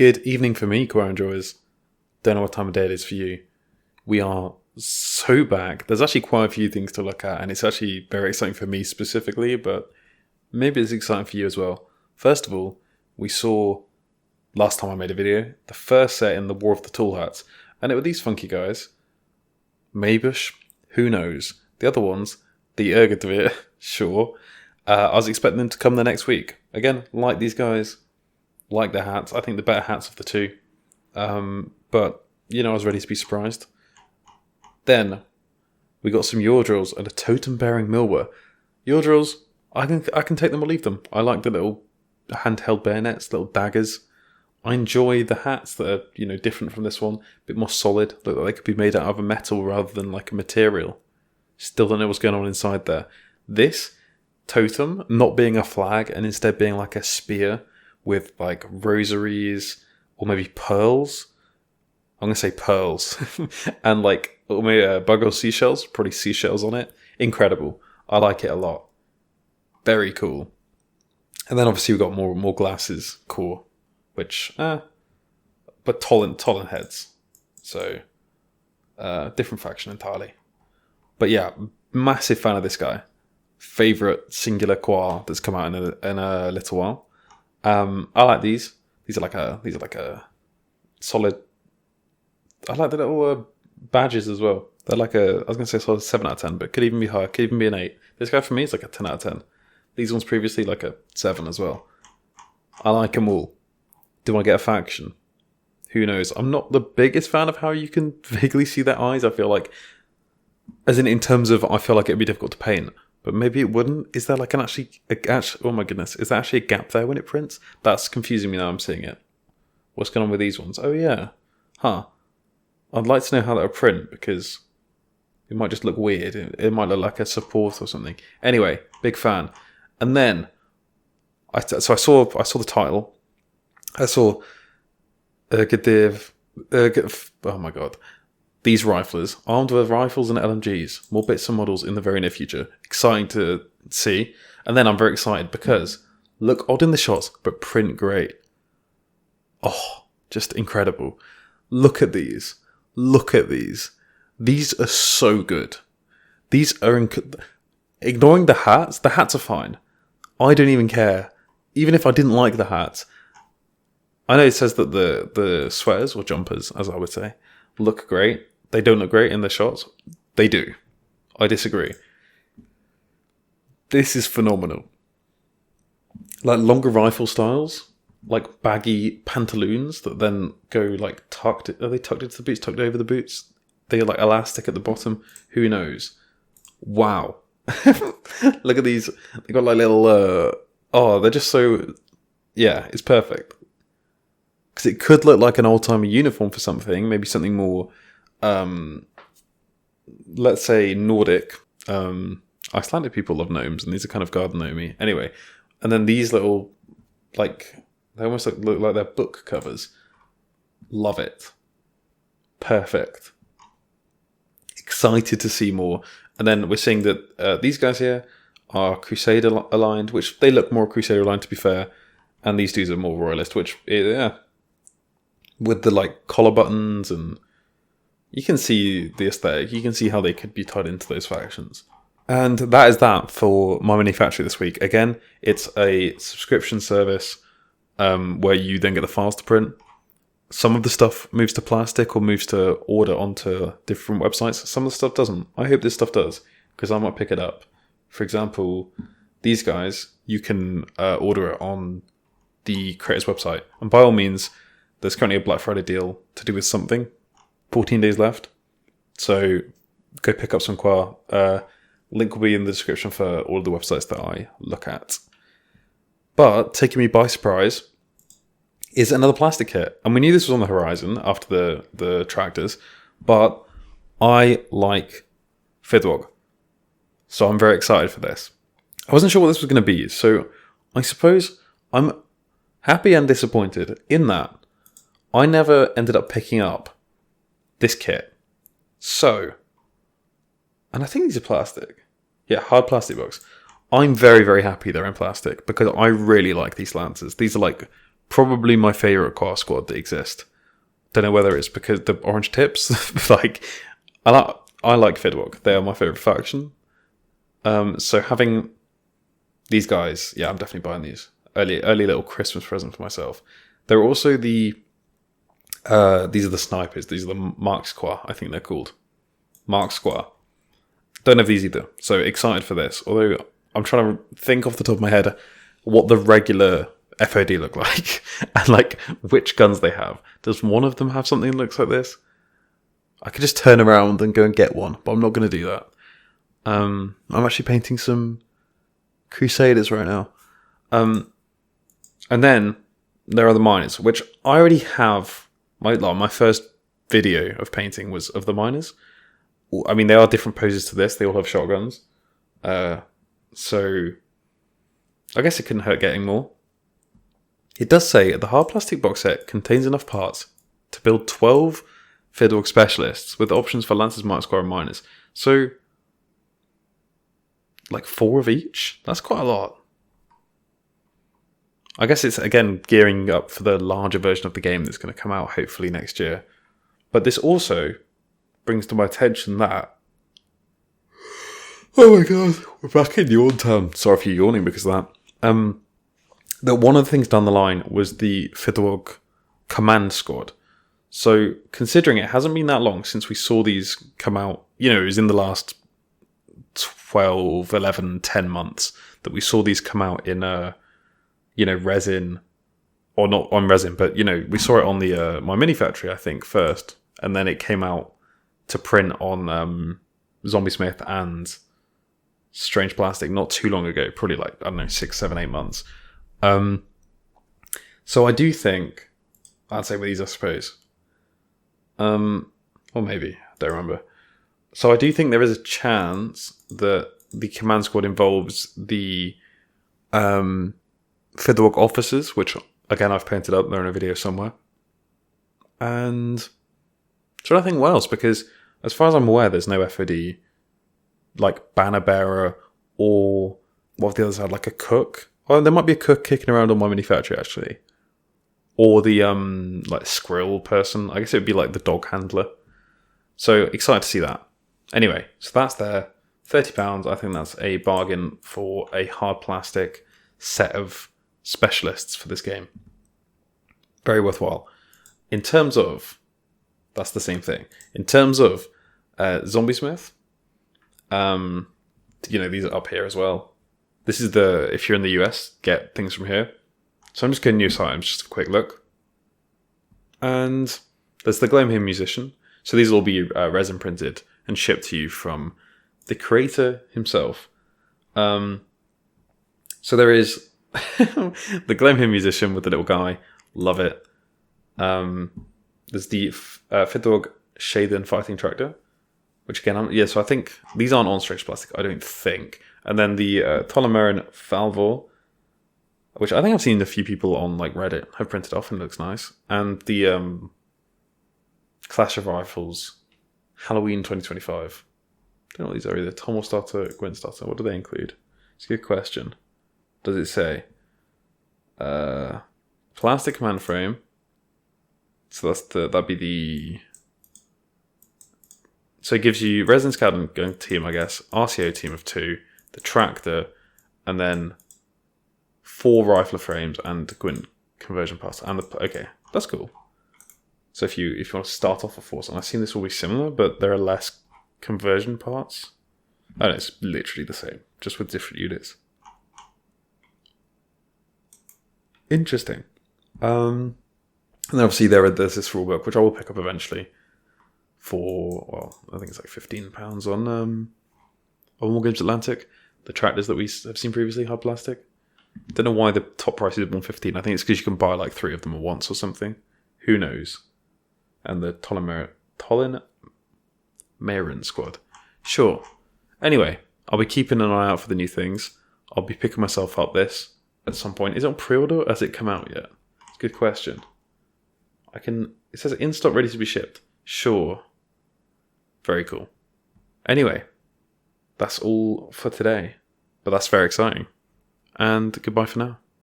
Good evening for me, Quar enjoyers. Don't know what time of day it is for you. We are so back. There's actually quite a few things to look at, and it's actually very exciting for me specifically, but maybe it's exciting for you as well. First of all, we saw, last time I made a video, the first set in the War of the Tool Hats, and it were these funky guys. Maybush, who knows? The other ones, the Ergodvir, sure. I was expecting them to come the next week. Again, like these guys, like the hats. I think the better hats of the two. But, I was ready to be surprised. Then, we got some Yordrills and a totem-bearing Milwer. Yordrills, I can take them or leave them. I like the little handheld bayonets, little daggers. I enjoy the hats that are, different from this one. A bit more solid. Look like they could be made out of a metal rather than like a material. Still don't know what's going on inside there. This totem not being a flag and instead being like a spear with like rosaries or maybe pearls. I'm going to say pearls. And like maybe bug or seashells. Probably seashells on it. Incredible. I like it a lot. Very cool. And then obviously we've got more glasses. Quar. Which, but Tollin heads. So, different faction entirely. But yeah, massive fan of this guy. Favourite singular Quar that's come out in a little while. I like these. These are like a solid. I like the little badges as well. They're like I was going to say solid 7 out of 10, but could even be higher. Could even be an 8. This guy for me is like a 10 out of 10. These ones previously like a 7 as well. I like them all. Do I get a faction? Who knows? I'm not the biggest fan of how you can vaguely see their eyes. I feel like, as in terms of, I feel like it'd be difficult to paint. But maybe it wouldn't. Is there like oh my goodness, is there actually a gap there when it prints? That's confusing me now I'm seeing it. What's going on with these ones? Oh yeah. Huh. I'd like to know how that would print, because it might just look weird. It might look like a support or something. Anyway, big fan. And then, I saw the title. I saw Ergodvir, oh my god. These riflers, armed with rifles and LMGs, more bits and models in the very near future. Exciting to see. And then I'm very excited because look odd in the shots, but print great. Oh, just incredible. Look at these. Look at these. These are so good. These are ignoring the hats are fine. I don't even care. Even if I didn't like the hats. I know it says that the sweaters, or jumpers, as I would say, look great. They don't look great in the shots. They do. I disagree. This is phenomenal. Like longer rifle styles, like baggy pantaloons that then go like tucked. Are they tucked into the boots? Tucked over the boots? They're like elastic at the bottom. Who knows? Wow. Look at these. They got like little. They're just so. Yeah, it's perfect. Because it could look like an old-timey uniform for something. Maybe something more, let's say, Nordic. Icelandic people love gnomes, and these are kind of garden gnomey. Anyway, and then these little, like, they almost look like they're book covers. Love it. Perfect. Excited to see more. And then we're seeing that these guys here are Crusader aligned, which they look more Crusader aligned, to be fair. And these dudes are more Royalist, which, yeah. With the like collar buttons, and you can see the aesthetic. You can see how they could be tied into those factions. And that is that for myminifactory this week. Again, it's a subscription service where you then get the files to print. Some of the stuff moves to plastic or moves to order onto different websites. Some of the stuff doesn't. I hope this stuff does, because I might pick it up. For example, these guys, you can order it on the creator's website. And by all means, there's currently a Black Friday deal to do with something. 14 days left. So go pick up some Quar. Link will be in the description for all of the websites that I look at. But taking me by surprise is another plastic kit. And we knew this was on the horizon after the tractors. But I like Fidwog. So I'm very excited for this. I wasn't sure what this was going to be. So I suppose I'm happy and disappointed in that I never ended up picking up this kit. So, and I think these are plastic. Yeah, hard plastic books. I'm very, very happy they're in plastic because I really like these Lancers. These are like probably my favourite Quar squad that exist. Don't know whether it's because the orange tips, like I like Fidwalk. They are my favourite faction. So having these guys, yeah, I'm definitely buying these. Early little Christmas present for myself. There are also these are the snipers. These are the Mark Quar, I think they're called. Mark Quar. Don't have these either. So excited for this. Although I'm trying to think off the top of my head what the regular FOD look like and like which guns they have. Does one of them have something that looks like this? I could just turn around and go and get one, but I'm not going to do that. I'm actually painting some Crusaders right now. And then there are the miners, which I already have. My first video of painting was of the miners. I mean, they are different poses to this. They all have shotguns. So I guess it couldn't hurt getting more. It does say the hard plastic box set contains enough parts to build 12 Fidwalk specialists with options for Lancers, Mark Squad, and Miners. So, like 4 of each? That's quite a lot. I guess it's, again, gearing up for the larger version of the game that's going to come out hopefully next year. But this also brings to my attention that... Oh my god, we're back in Yawn Town. Sorry for you yawning because of that. That one of the things down the line was the Fidwalk Command Squad. So, considering it hasn't been that long since we saw these come out, it was in the last 12, 11, 10 months that we saw these come out in, resin, or not on resin, but, we saw it on the myminifactory, I think, first, and then it came out to print on Zombie Smith and Strange Plastic not too long ago, probably like, I don't know, 6, 7, 8 months. So I do think, I'd say with these, I suppose, or maybe, I don't remember. So I do think there is a chance that the command squad involves the Fidwalk officers, which, again, I've painted up. They're in a video somewhere. And trying to think what else, because as far as I'm aware, there's no FOD, like Banner Bearer, or what have the others had, like a cook? Oh, there might be a cook kicking around on myminifactory, actually. Or the, like, squirrel person. I guess it would be like the dog handler. So, excited to see that. Anyway, so that's there. £30. I think that's a bargain for a hard plastic set of specialists for this game. Very worthwhile. In terms of... That's the same thing. In terms of Zombie Smith, these are up here as well. This is if you're in the US, get things from here. So I'm just getting news items, just a quick look. And there's the Gloam Him Musician. So these will all be resin printed and shipped to you from the creator himself. So there is the Gloam Him Musician with the little guy. Love it. There's the Fidwalk Shaden Fighting Tractor, which again, so I think these aren't on Strange Plastic, I don't think. And then the Tolomeran Falvor, which I think I've seen a few people on like Reddit have printed off and it looks nice. And the Clash of Rifles Halloween 2025. I don't know what these are either. Tommel Starter, Gwent Starter. What do they include? It's a good question. Does it say? Plastic command frame. So that'd be the... So it gives you Resin Scout and Gun team, I guess. RCO team of 2. The Tractor. And then 4 rifler frames and Gwent conversion pass. And okay, that's cool. So if you want to start off a force, and I've seen this will be similar, but there are less conversion parts. Oh, no, it's literally the same, just with different units. Interesting. And then obviously there's this rulebook, which I will pick up eventually for, well, I think it's like £15 on War Games Atlantic. The tractors that we have seen previously, hard plastic. Don't know why the top price is £115. I think it's because you can buy like 3 of them at once or something. Who knows? And the Tolin Marin squad. Sure. Anyway, I'll be keeping an eye out for the new things. I'll be picking myself up this at some point. Is it on pre-order or has it come out yet? It's a good question. It says in stock, ready to be shipped. Sure. Very cool. Anyway, that's all for today. But that's very exciting. And goodbye for now.